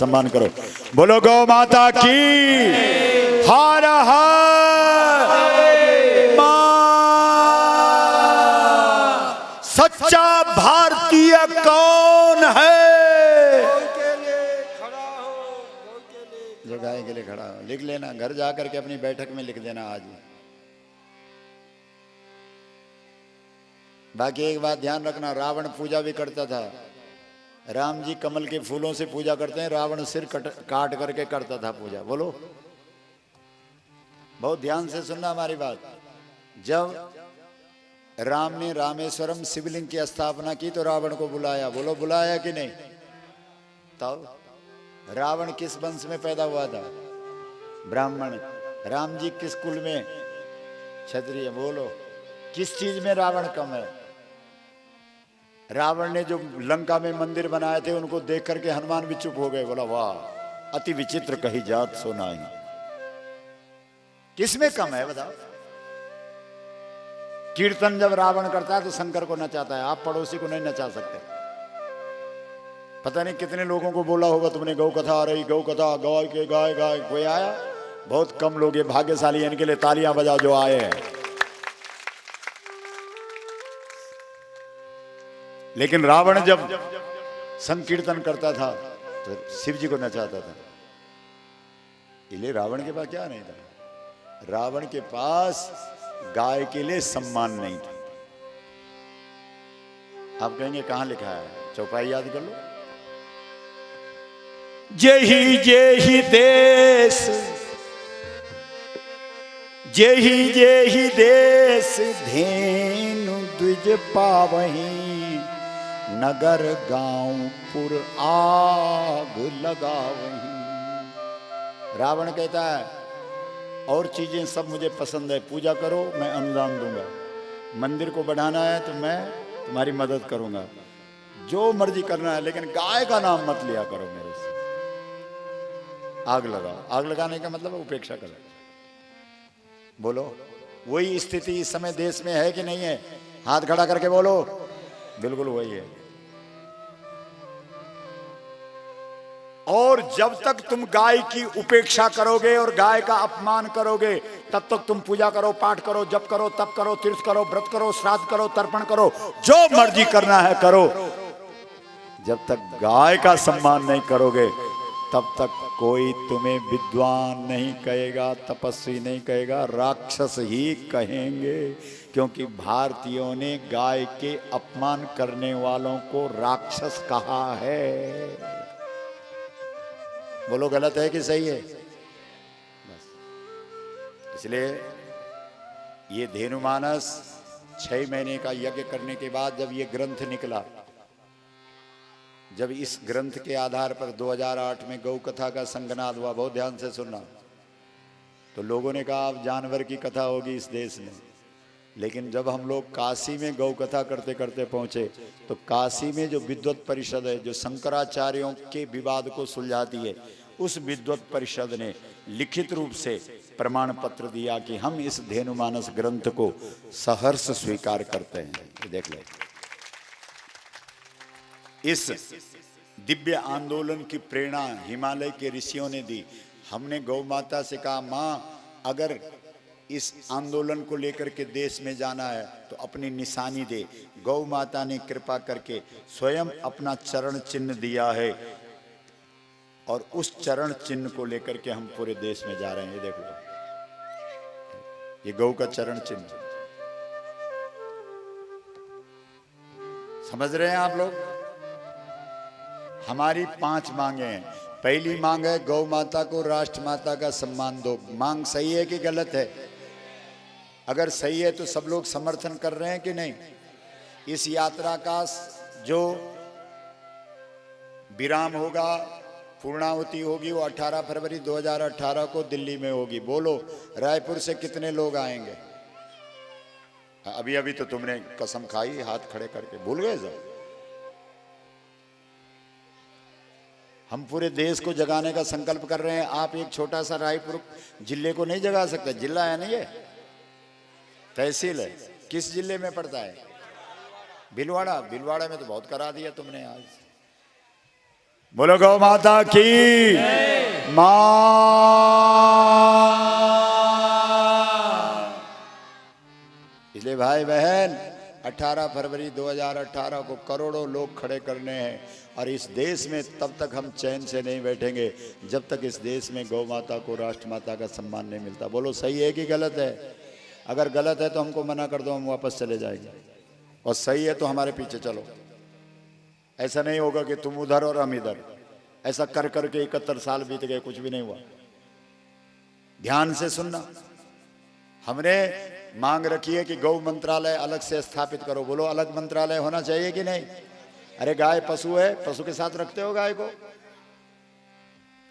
सम्मान करो। बोलो गौ माता की हर हर मां। सच्चा भारतीय कौन है? जो गाय के लिए खड़ा हो। लिख लेना, घर जाकर के अपनी बैठक में लिख देना आज। बाकी एक बात ध्यान रखना, रावण पूजा भी करता था। राम जी कमल के फूलों से पूजा करते हैं, रावण सिर काट करके करता था पूजा। बोलो, बहुत ध्यान से सुनना हमारी बात। जब राम ने रामेश्वरम शिवलिंग की स्थापना की तो रावण को बुलाया। बोलो, बुलाया कि नहीं? तब रावण किस वंश में पैदा हुआ था? ब्राह्मण। राम जी किस कुल में? क्षत्रिय। बोलो, किस चीज में रावण कम है? रावण ने जो लंका में मंदिर बनाए थे उनको देख करके हनुमान भी चुप हो गए। बोला, वाह, अति विचित्र कही जात सोनाई। किसमें कम है बताओ? कीर्तन जब रावण करता है तो शंकर को नचाता है, आप पड़ोसी को नहीं नचा सकते। पता नहीं कितने लोगों को बोला होगा तुमने, गौ कथा आ रही, गौ कथा, गाय के गाय गाय। कोई आया? बहुत कम लोग। ये भाग्यशाली, इनके लिए तालियां बजाओ जो आए हैं। लेकिन रावण जब संकीर्तन करता था तो शिव जी को नचाता था। इसलिए रावण के पास क्या नहीं था? रावण के पास गाय के लिए सम्मान नहीं था। आप कहेंगे कहां लिखा है? चौपाई याद कर लो। जेहि जेहि देश, जेहि जेहि देश धेनु द्विज पावहीं, नगर गांव पुर आग लगावहीं। रावण कहता है और चीजें सब मुझे पसंद है, पूजा करो मैं अनुदान दूंगा, मंदिर को बढ़ाना है तो मैं तुम्हारी मदद करूंगा, जो मर्जी करना है, लेकिन गाय का नाम मत लिया करो मेरे से। आग लगाओ। आग लगाने का मतलब है उपेक्षा करो। बोलो, वही स्थिति इस समय देश में है कि नहीं है? हाथ खड़ा करके बोलो। बिल्कुल वही है। और जब तक तुम गाय की उपेक्षा करोगे और गाय का अपमान करोगे, तब तक तुम पूजा करो, पाठ करो, जप करो, तप करो, तीर्थ करो, व्रत करो, श्राद्ध करो, तर्पण करो, जो मर्जी करना है करो। जब तक गाय का सम्मान नहीं करोगे तब तक कोई तुम्हें विद्वान नहीं कहेगा, तपस्वी नहीं कहेगा, राक्षस ही कहेंगे। क्योंकि भारतीयों ने गाय के अपमान करने वालों को राक्षस कहा है। बोलो, गलत है कि सही है? बस इसलिए ये धेनुमानस 6 महीने का यज्ञ करने के बाद जब ये ग्रंथ निकला, जब इस ग्रंथ के आधार पर 2008 में गौ कथा का संगनाद हुआ, बहुत ध्यान से सुनना, तो लोगों ने कहा अब जानवर की कथा होगी इस देश में। लेकिन जब हम लोग काशी में गौ कथा करते करते पहुंचे तो काशी में जो विद्वत परिषद है, जो शंकराचार्यों के विवाद को सुलझाती है, उस विद्वत परिषद ने लिखित रूप से प्रमाण पत्र दिया कि हम इस धेनुमानस ग्रंथ को सहर्ष स्वीकार करते हैं। देख ले, इस दिव्य आंदोलन की प्रेरणा हिमालय के ऋषियों ने दी। हमने गौ माता से कहा, माँ अगर इस आंदोलन को लेकर के देश में जाना है तो अपनी निशानी दे। गौ माता ने कृपा करके स्वयं अपना चरण चिन्ह दिया है और उस चरण चिन्ह को लेकर के हम पूरे देश में जा रहे हैं। ये देखो, ये गौ का चरण चिन्ह। समझ रहे हैं आप लोग? हमारी 5 मांगे हैं। पहली मांग है गौ माता को राष्ट्र माता का सम्मान दो। मांग सही है कि गलत है? अगर सही है तो सब लोग समर्थन कर रहे हैं कि नहीं? इस यात्रा का जो विराम होगा, पूर्णाहुति होगी, वो 18 फरवरी 2018 को दिल्ली में होगी। बोलो, रायपुर से कितने लोग आएंगे? अभी अभी तो तुमने कसम खाई हाथ खड़े करके, भूल गए सब? हम पूरे देश को जगाने का संकल्प कर रहे हैं। आप एक छोटा सा रायपुर जिले को नहीं जगा सकते। जिला है ना, ये तहसील है। किस जिले में पड़ता है? भीलवाड़ा। भीलवाड़ा में तो बहुत करा दिया तुमने आज। बोलो गौ माता की मां। इसलिए भाई बहन 18 फरवरी 2018 को करोड़ों लोग खड़े करने हैं और इस देश में तब तक हम चैन से नहीं बैठेंगे जब तक इस देश में गौ माता को राष्ट्रमाता का सम्मान नहीं मिलता। बोलो सही है कि गलत है? अगर गलत है तो हमको मना कर दो, हम वापस चले जाएंगे, और सही है तो हमारे पीछे चलो। ऐसा नहीं होगा कि तुम उधर और हम इधर। ऐसा कर करके 71 साल बीत गए, कुछ भी नहीं हुआ। ध्यान से सुनना, हमने मांग रखी है कि गौ मंत्रालय अलग से स्थापित करो। बोलो अलग मंत्रालय होना चाहिए कि नहीं? अरे गाय पशु है, पशु के साथ रखते हो गाय को।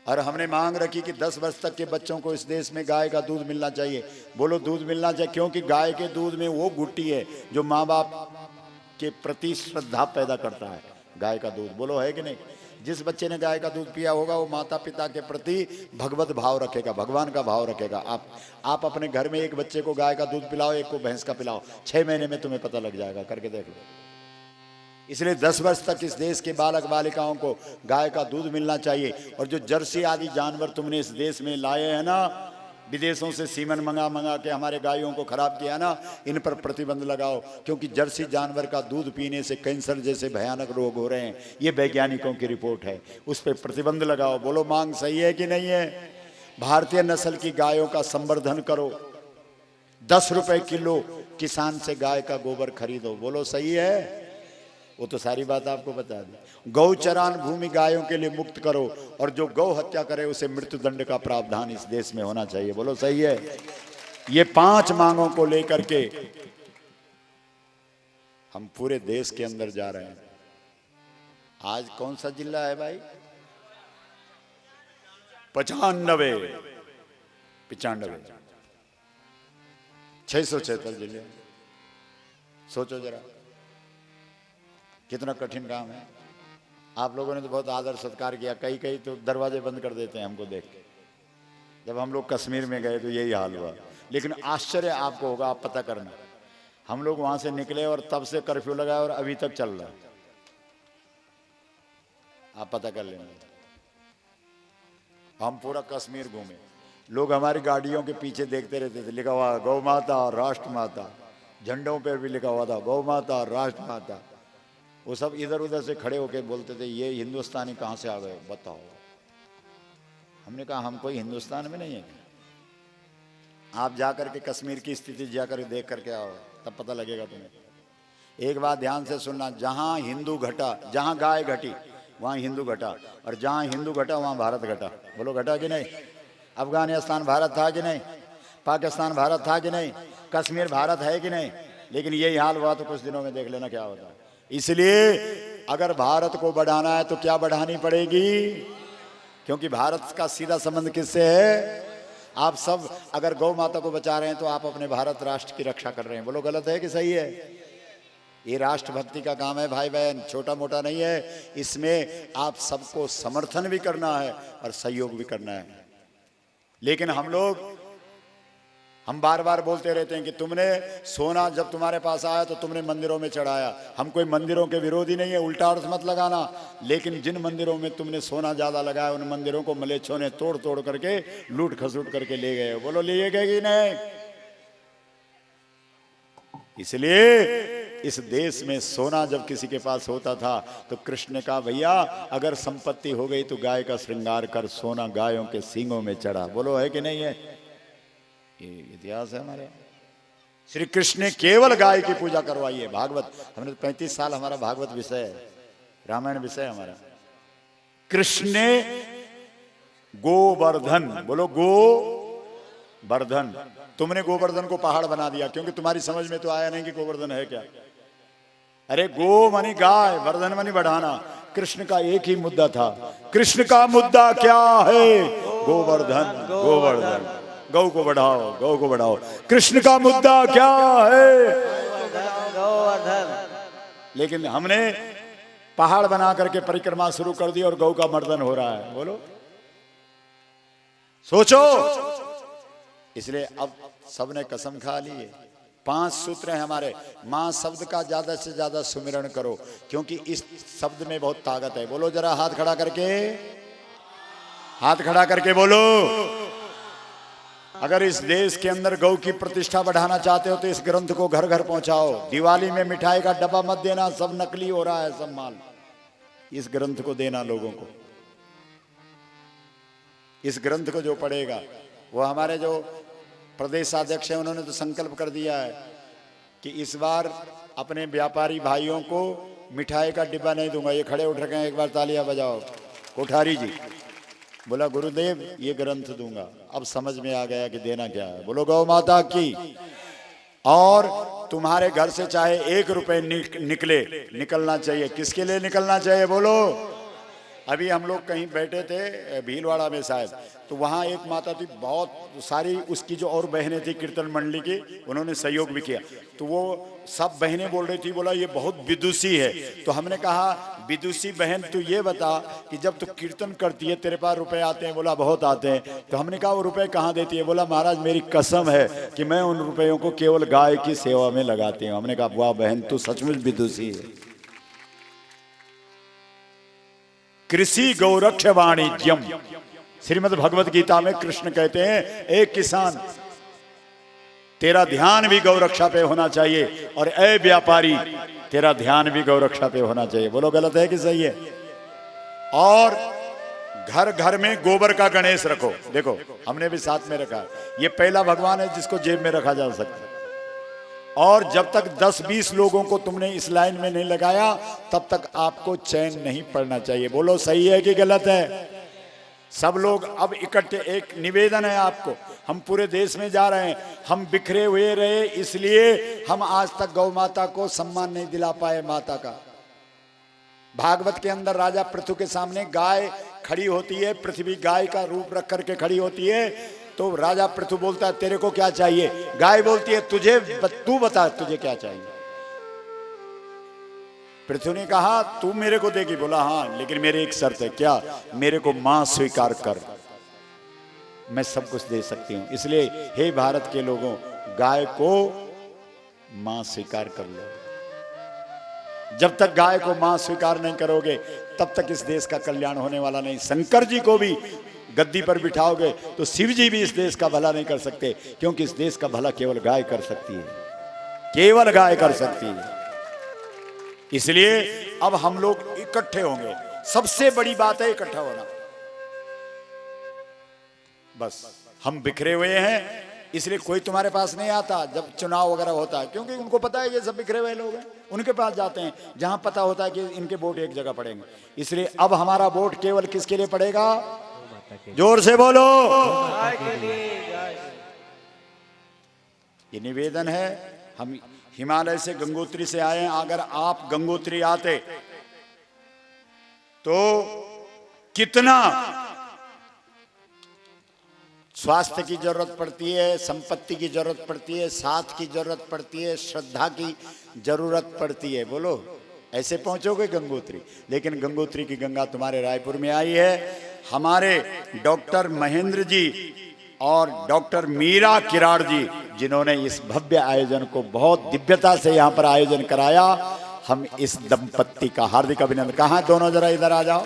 और हमने मांग रखी कि 10 वर्ष तक के बच्चों को इस देश में गाय का दूध मिलना चाहिए। बोलो दूध मिलना चाहिए, क्योंकि गाय के दूध में वो गुट्टी है जो माँ बाप के प्रति श्रद्धा पैदा करता है। गाय का दूध, बोलो है कि नहीं? जिस बच्चे ने गाय का दूध पिया होगा वो माता पिता के प्रति भगवत भाव रखेगा, भगवान का भाव रखेगा। आप अपने घर में एक बच्चे को गाय का दूध पिलाओ, एक को भैंस का पिलाओ, 6 महीने में तुम्हें पता लग जाएगा, करके देख लो। इसलिए 10 वर्ष तक इस देश के बालक बालिकाओं को गाय का दूध मिलना चाहिए। और जो जर्सी आदि जानवर तुमने इस देश में लाए हैं ना, विदेशों से सीमन मंगा के हमारे गायों को खराब किया ना, इन पर प्रतिबंध लगाओ, क्योंकि जर्सी जानवर का दूध पीने से कैंसर जैसे भयानक रोग हो रहे हैं। ये वैज्ञानिकों की रिपोर्ट है, उस पर प्रतिबंध लगाओ। बोलो मांग सही है कि नहीं है? भारतीय नस्ल की गायों का संवर्धन करो। 10 रुपए किलो किसान से गाय का गोबर खरीदो। बोलो सही है? वो तो सारी बात आपको बता दी। गौचरान भूमि गायों के लिए मुक्त करो, और जो गौ हत्या करे उसे मृत्यु दंड का प्रावधान इस देश में होना चाहिए। बोलो सही है? ये 5 मांगों को लेकर के हम पूरे देश के अंदर जा रहे हैं। आज कौन सा जिला है भाई? 95 676 जिले। सोचो जरा कितना कठिन काम है। आप लोगों ने तो बहुत आदर सत्कार किया, कई तो दरवाजे बंद कर देते हैं हमको देख के। जब हम लोग कश्मीर में गए तो यही हाल हुआ। लेकिन आश्चर्य आपको होगा, आप पता करना, हम लोग वहां से निकले और तब से कर्फ्यू लगाया और अभी तक चल रहा है। आप पता कर लेना। हम पूरा कश्मीर घूमे, लोग हमारी गाड़ियों के पीछे देखते रहते थे, लिखा हुआ गौ माता राष्ट्र माता, झंडों पर भी लिखा हुआ था गौ माता राष्ट्र माता। वो सब इधर उधर से खड़े होकर बोलते थे ये हिंदुस्तानी कहाँ से आ गए बताओ। हमने कहा हम कोई हिंदुस्तान में नहीं है। आप जाकर के कश्मीर की स्थिति जाकर देख करके आओ, तब पता लगेगा तुम्हें। एक बात ध्यान से सुनना, जहाँ हिंदू घटा, जहाँ गाय घटी वहाँ हिंदू घटा, और जहाँ हिंदू घटा वहाँ भारत घटा। बोलो घटा कि नहीं? अफगानिस्तान भारत था कि नहीं? पाकिस्तान भारत था कि नहीं? कश्मीर भारत है कि नहीं? लेकिन यही हाल हुआ तो कुछ दिनों में देख लेना क्या होता है। इसलिए अगर भारत को बढ़ाना है तो क्या बढ़ानी पड़ेगी? क्योंकि भारत का सीधा संबंध किससे है? आप सब अगर गौ माता को बचा रहे हैं तो आप अपने भारत राष्ट्र की रक्षा कर रहे हैं। बोलो गलत है कि सही है? ये राष्ट्रभक्ति का काम है भाई बहन, छोटा मोटा नहीं है। इसमें आप सबको समर्थन भी करना है और सहयोग भी करना है। लेकिन हम बार बार बोलते रहते हैं कि तुमने सोना जब तुम्हारे पास आया तो तुमने मंदिरों में चढ़ाया। हम कोई मंदिरों के विरोधी नहीं है, उल्टा अर्थ मत लगाना। लेकिन जिन मंदिरों में तुमने सोना ज्यादा लगाया उन मंदिरों को मलेच्छों ने तोड़ करके लूट खसूट करके ले गए। बोलो लिए गए कि नहीं? इसलिए इस देश में सोना जब किसी के पास होता था तो कृष्ण ने कहा भैया अगर संपत्ति हो गई तो गाय का श्रृंगार कर, सोना गायों के सींगों में चढ़ा। बोलो है कि नहीं है? ये इतिहास है हमारे। श्री कृष्ण ने केवल गाय की पूजा करवाई है। भागवत हमने 35 साल हमारा भागवत विषय है, रामायण विषय हमारा। कृष्ण ने गोवर्धन, बोलो गोवर्धन, तुमने गोवर्धन को पहाड़ बना दिया क्योंकि तुम्हारी समझ में तो आया नहीं कि गोवर्धन है क्या। अरे गो मानी गाय, वर्धन मानी बढ़ाना। कृष्ण का एक ही मुद्दा था। कृष्ण का मुद्दा क्या है? गोवर्धन, गोवर्धन, गौ को बढ़ाओ, गौ को बढ़ाओ। कृष्ण का मुद्दा क्या है? गोवर्धन। लेकिन हमने पहाड़ बना करके परिक्रमा शुरू कर दी और गौ का मर्दन हो रहा है। बोलो सोचो। इसलिए अब सबने कसम खा ली है 5 सूत्र हैं हमारे। मां शब्द का ज्यादा से ज्यादा सुमिरन करो, क्योंकि इस शब्द में बहुत ताकत है। बोलो जरा, हाथ खड़ा करके, हाथ खड़ा करके बोलो। अगर इस देश के अंदर गौ की प्रतिष्ठा बढ़ाना चाहते हो तो इस ग्रंथ को घर घर पहुंचाओ। दिवाली में मिठाई का डब्बा मत देना, सब नकली हो रहा है सब माल। इस ग्रंथ को देना लोगों को। इस ग्रंथ को जो पढ़ेगा, वो हमारे जो प्रदेश अध्यक्ष हैं उन्होंने तो संकल्प कर दिया है कि इस बार अपने व्यापारी भाइयों को मिठाई का डिब्बा नहीं दूंगा। ये खड़े उठ रखे हैं, एक बार तालियां बजाओ। कोठारी जी बोला गुरुदेव ये ग्रंथ दूंगा। अब समझ में आ गया कि देना क्या है। बोलो गौ माता की। और तुम्हारे घर से चाहे 1 रुपए निकले, निकलना चाहिए। किसके लिए निकलना चाहिए बोलो। अभी हम लोग कहीं बैठे थे भीलवाड़ा में शायद, तो वहाँ एक माता थी, बहुत सारी उसकी जो और बहनें थी कीर्तन मंडली की, उन्होंने सहयोग भी किया। तो वो सब बहनें बोल रही थी, बोला ये बहुत विदुषी है। तो हमने कहा विदुषी बहन तू ये बता कि जब तू कीर्तन करती है तेरे पास रुपए आते हैं? बोला बहुत आते हैं। तो हमने कहा वो रुपए कहाँ देती है? बोला महाराज मेरी कसम है कि मैं उन रुपयों को केवल गाय की सेवा में लगाती हूँ। हमने कहा वाह बहन तू सचमुच विदुषी है। कृषि गौरक्ष वाणिज्यम, श्रीमद् भगवत गीता में कृष्ण कहते हैं एक किसान तेरा ध्यान भी गौरक्षा पे होना चाहिए, और ए व्यापारी तेरा ध्यान भी गौरक्षा पे होना चाहिए। बोलो गलत है कि सही है? और घर घर में गोबर का गणेश रखो। देखो हमने भी साथ में रखा। ये पहला भगवान है जिसको जेब में रखा जा सकता है। और जब तक 10-20 लोगों को तुमने इस लाइन में नहीं लगाया तब तक आपको चैन नहीं पड़ना चाहिए। बोलो सही है कि गलत है? सब लोग अब इकट्ठे, एक निवेदन है आपको, हम पूरे देश में जा रहे हैं, हम बिखरे हुए रहे इसलिए हम आज तक गौ माता को सम्मान नहीं दिला पाए। माता का भागवत के अंदर राजा पृथु के सामने गाय खड़ी होती है, पृथ्वी गाय का रूप रख करके खड़ी होती है। तो राजा पृथु बोलता है तेरे को क्या चाहिए? गाय बोलती है तू बता तुझे क्या चाहिए? पृथु ने कहा तू मेरे को देगी। बोला हाँ, लेकिन मेरी एक शर्त है। क्या? मेरे को मां स्वीकार कर, मैं सब कुछ दे सकती हूं। इसलिए हे भारत के लोगों, गाय को मां स्वीकार कर लो। जब तक गाय को मां स्वीकार नहीं करोगे तब तक इस देश का कल्याण होने वाला नहीं। शंकर जी को भी गद्दी पर बिठाओगे तो शिव जी भी इस देश का भला नहीं कर सकते, क्योंकि इस देश का भला केवल गाय कर सकती है, केवल गाय कर सकती है। इसलिए अब हम लोग इकट्ठे होंगे। सबसे बड़ी बात है इकट्ठा होना। बस हम बिखरे हुए हैं, इसलिए कोई तुम्हारे पास नहीं आता जब चुनाव वगैरह होता है, क्योंकि उनको पता है ये सब बिखरे हुए लोग हैं। उनके पास जाते हैं जहां पता होता है कि इनके वोट एक जगह पड़ेंगे। इसलिए अब हमारा वोट केवल किसके लिए पड़ेगा? जोर से बोलो। ये निवेदन है। हम हिमालय से गंगोत्री से आए हैं। अगर आप गंगोत्री आते तो कितना स्वास्थ्य की जरूरत पड़ती है, संपत्ति की जरूरत पड़ती है, साथ की जरूरत पड़ती है, श्रद्धा की जरूरत पड़ती है। बोलो ऐसे पहुंचोगे गंगोत्री। लेकिन गंगोत्री की गंगा तुम्हारे रायपुर में आई है। हमारे डॉक्टर महेंद्र जी और डॉक्टर मीरा किराड़ जी, जिन्होंने इस भव्य आयोजन को बहुत दिव्यता से यहाँ पर आयोजन कराया, हम इस दंपत्ति का हार्दिक अभिनंदन। कहाँ दोनों, जरा इधर आ जाओ।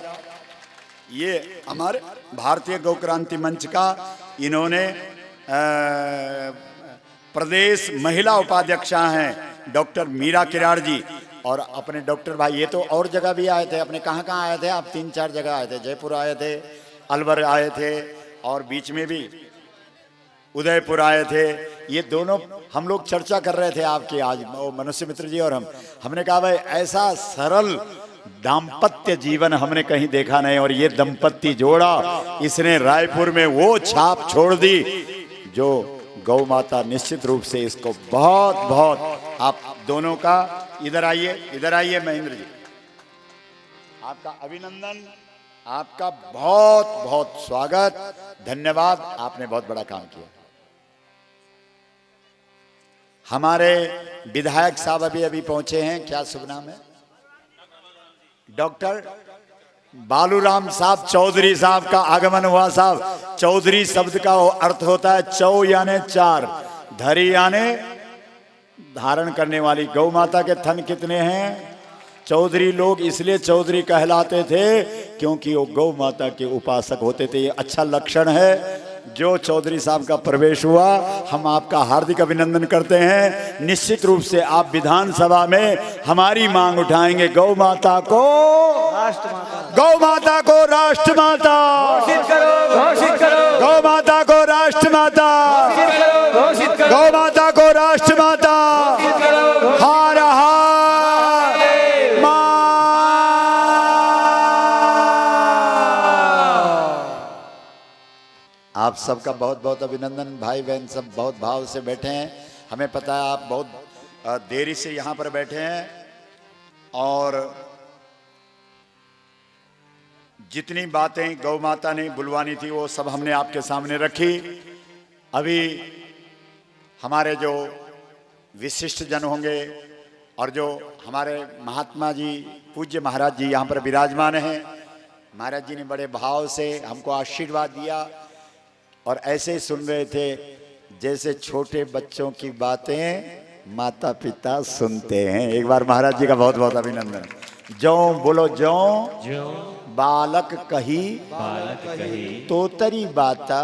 ये हमारे भारतीय गौ क्रांति मंच का इन्होंने प्रदेश महिला उपाध्यक्षा हैं डॉक्टर मीरा किराड़ जी, और अपने डॉक्टर भाई ये तो और जगह भी आए थे। अपने कहाँ कहाँ आए थे आप? 3-4 जगह आए थे। जयपुर आए थे, अलवर आए थे, और बीच में भी उदयपुर आए थे। ये दोनों हम लोग चर्चा कर रहे थे आपकी आज, वो मनुष्य मित्र जी और हमने कहा भाई ऐसा सरल दाम्पत्य जीवन हमने कहीं देखा नहीं, और ये दंपत्ति जोड़ा इसने रायपुर में वो छाप छोड़ दी जो गौ माता निश्चित रूप से इसको बहुत बहुत। आप दोनों का इधर आइए महेंद्र जी, आपका अभिनंदन, आपका बहुत बहुत स्वागत, धन्यवाद। आपने बहुत बड़ा काम किया। हमारे विधायक साहब अभी पहुंचे हैं। क्या शुभ नाम है? डॉक्टर बालूराम साहब चौधरी साहब का आगमन हुआ। साहब, चौधरी शब्द का अर्थ होता है चौ यानी 4, धरी यानी धारण करने वाली गौ माता के थन कितने हैं? चौधरी लोग इसलिए चौधरी कहलाते थे क्योंकि वो गौ माता के उपासक होते थे। ये अच्छा लक्षण है। जो चौधरी साहब का प्रवेश हुआ, हम आपका हार्दिक अभिनंदन करते हैं। निश्चित रूप से आप विधानसभा में हमारी मांग उठाएंगे, गौ माता को गौ माता को राष्ट्र माता घोषित करो, घोषित करो, गौ माता को राष्ट्र माता, घोषित करो, गौ माता को राष्ट्र माता। हार हार आप सबका बहुत बहुत अभिनंदन। भाई बहन सब बहुत भाव से बैठे हैं। हमें पता है आप बहुत देरी से यहाँ पर बैठे हैं और जितनी बातें गौ माता ने बुलवानी थी वो सब हमने आपके सामने रखी। अभी हमारे जो विशिष्ट जन होंगे और जो हमारे महात्मा जी पूज्य महाराज जी यहाँ पर विराजमान हैं, महाराज जी ने बड़े भाव से हमको आशीर्वाद दिया और ऐसे सुन रहे थे जैसे छोटे बच्चों की बातें माता पिता सुनते हैं। एक बार महाराज जी का बहुत बहुत अभिनंदन। जो बोलो जो बालक कही तोतरी बाता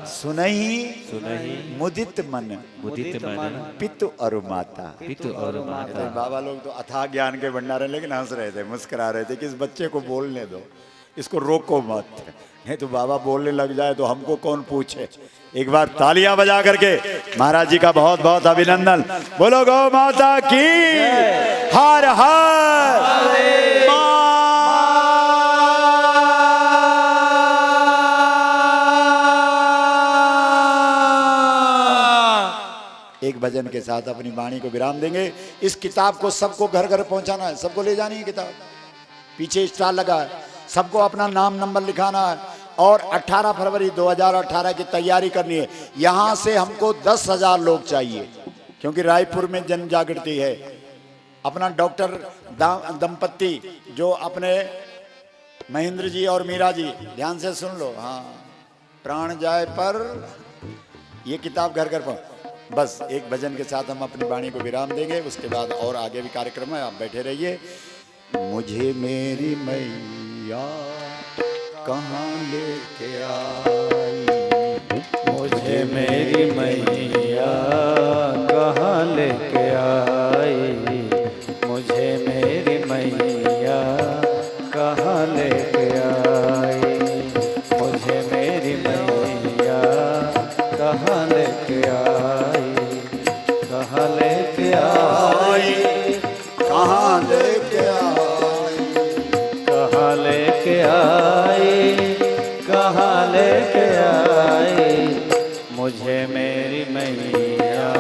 सुनही मुदित मन पितु और माता। बाबा लोग तो अथाह ज्ञान के भंडार हैं, लेकिन हंस रहे थे, मुस्कुरा रहे थे कि इस बच्चे को बोलने दो, इसको रोको मत, नहीं तो बाबा बोलने लग जाए तो हमको कौन पूछे। एक बार तालियां बजा करके महाराज जी का बहुत बहुत अभिनंदन। बोलो गौ माता की हर हर एक भजन के साथ अपनी वाणी को विराम देंगे। इस किताब को सबको घर घर पहुंचाना है, सबको ले जानी है किताब। पीछे स्टार लगा है, सबको अपना नाम नंबर लिखाना है और 18 फरवरी 2018 की तैयारी करनी है। यहाँ से हमको 10,000 लोग चाहिए क्योंकि रायपुर में जन जागृति है। अपना डॉक्टर दंपत्ति जो अपने महेंद्र जी और मीरा जी, ध्यान से सुन लो, हाँ, प्राण जाए पर ये किताब घर घर पर। बस एक भजन के साथ हम अपनी वाणी को विराम देंगे, उसके बाद और आगे भी कार्यक्रम है, आप बैठे रहिए। मुझे मेरी मैया कहाँ लेके आई, मुझे मेरी मैया कहाँ लेके आई, मुझे मेरी मैया कहाँ लेके आई, मुझे मेरी मैया कहाँ लेके आई, कहाँ लेके आई, कहाँ लेके आई, कहाँ लेके आई, कहाँ लेके आई, मुझे मेरी मैया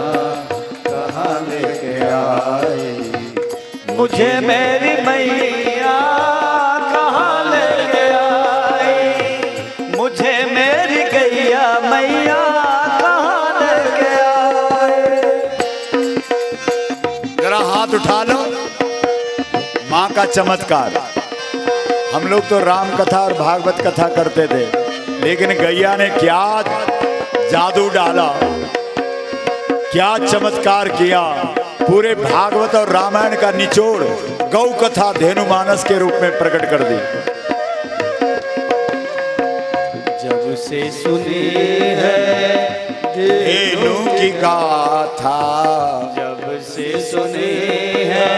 कहाँ लेके आई, मुझे मेरी मैया कहाँ लेके आई, मुझे मेरी गैया मैया कहाँ लेके आई। जरा हाथ उठा लो। माँ का चमत्कार। हम लोग तो राम कथा और भागवत कथा करते थे, लेकिन गैया ने क्या जादू डाला, क्या चमत्कार किया। पूरे भागवत और रामायण का निचोड़ गौ कथा धेनु मानस के रूप में प्रकट कर दी। जब से सुनी है धेनु की गाथा, जब से सुनी है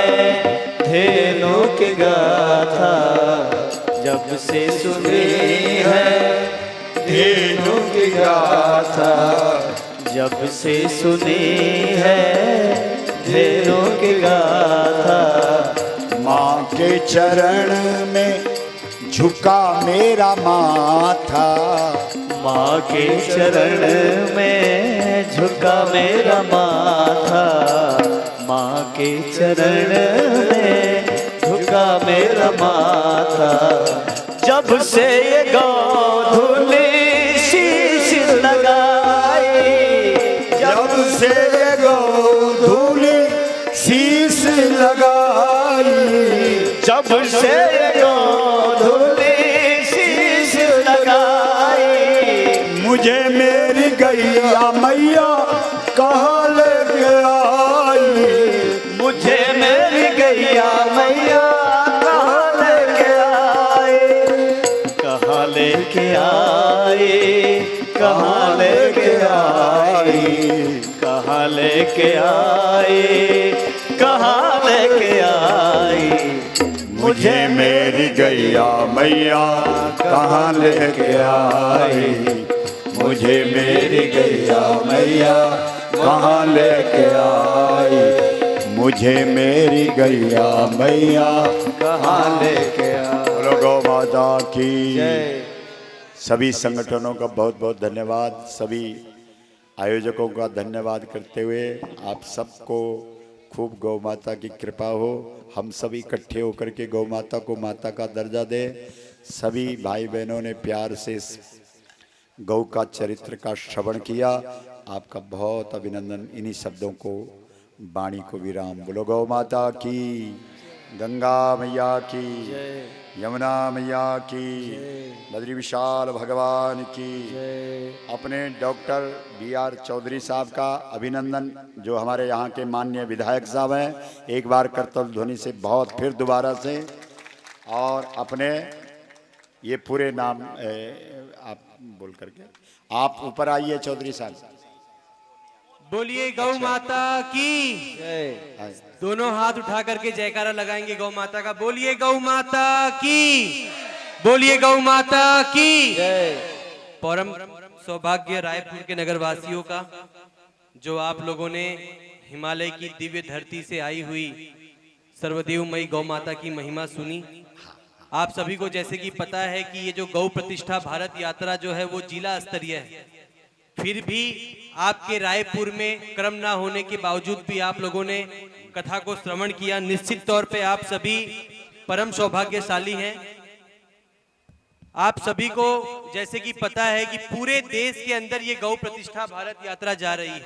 धेनु की गाथा, जब से सुनी है धेनु की गाथा, जब से सुनी है धेनु की गाथा, माँ के चरण में झुका मेरा माथा, माँ के चरण में झुका मेरा माथा, माँ के चरण में झुका मेरा माथा, जब से ये गोधुली शीश लगाई, जब से ये गोधुली शीश लगाई, जब से ये गोधुली शीश लगाई, मुझे मेरी गैया मैया कहाँ लेके मुझे मेरी गैया मैया कहाँ लेके आए, कहाँ लेके आए, कहाँ लेके आए, कहाँ लेके आए, कहाँ लेके आए। मुझे मेरी गैया मैया कहाँ लेके आई, मुझे मेरी गैया मैया कहाँ लेके आई, मुझे मेरी गैया मैया कहाँ लेके आए। बोलो गौ माता की जय। सभी संगठनों का बहुत बहुत धन्यवाद, सभी आयोजकों का धन्यवाद करते हुए आप सबको खूब गौ माता की कृपा हो, हम सभी इकट्ठे होकर के गौ माता को माता का दर्जा दें। सभी भाई बहनों ने प्यार से इस गौ का चरित्र का श्रवण किया, आपका बहुत अभिनंदन। इन्हीं शब्दों को वाणी को विराम। बोलो गौ माता की, गंगा मैया की, यमुना मैया की, बद्री विशाल भगवान की। अपने डॉक्टर BR चौधरी साहब का अभिनंदन, जो हमारे यहाँ के माननीय विधायक साहब हैं। एक बार करतल ध्वनि से बहुत फिर दोबारा से। और अपने ये पूरे नाम आप बोल करके आप ऊपर आइए चौधरी साहब। बोलिए गौ माता की। दोनों हाथ उठा करके जयकारा लगाएंगे गौ माता का। बोलिए गौ माता की, बोलिए गौ माता की। परम सौभाग्य रायपुर के नगरवासियों का, जो आप लोगों ने हिमालय की दिव्य धरती से आई हुई सर्वदेवमयी गौ माता की महिमा सुनी। आप सभी को जैसे कि पता है कि ये जो गौ प्रतिष्ठा भारत यात्रा जो है वो जिला स्तरीय है, फिर भी आपके रायपुर में क्रम ना होने के बावजूद भी आप लोगों ने कथा को श्रवण किया। निश्चित तौर पे आप सभी परम सौभाग्यशाली हैं। आप सभी को जैसे कि पता है कि पूरे देश के अंदर ये गौ प्रतिष्ठा भारत यात्रा जा रही है।